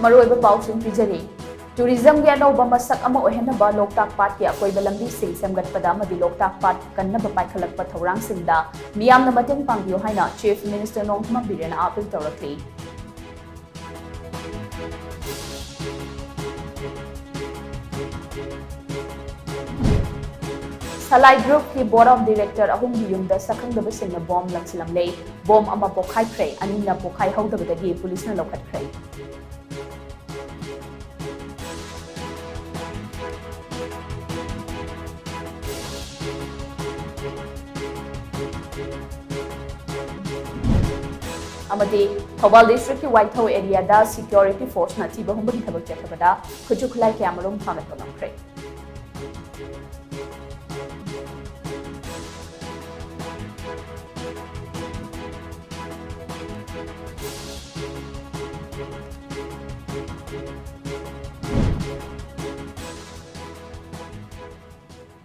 मरोइबा पाउसिंग पिजरी tourism के अनौबा मसक अमा ओहेनबा लोकताक पाट के अकोइबा लंबी सिंग सेमगतपदा अमदि लोकताक पाट कन्नबा पाइखलकपा थौरांगसिंगदा मियामना मतेंग पांगबियो हाइना चीफ मिनिस्टर नोंगथमा बिरेना अपील तौरकली सलाई ग्रुप की बोर्ड ऑफ डायरेक्टर अहुम युमदा सखंगदबा सिंगना बॉम्ब लंगसिलमले बॉम्ब अमा पोखाइख्रे अनिना पोखाइ हौदबदगी पुलिसना लौखटख्रे थौबाल डिस्ट्रिक्ट की वाइथौ एरिया सिक्योरिटी फोर्स थीब हुंबगी थबक चथबदा खुजु खुलाई कयामरुम फांगत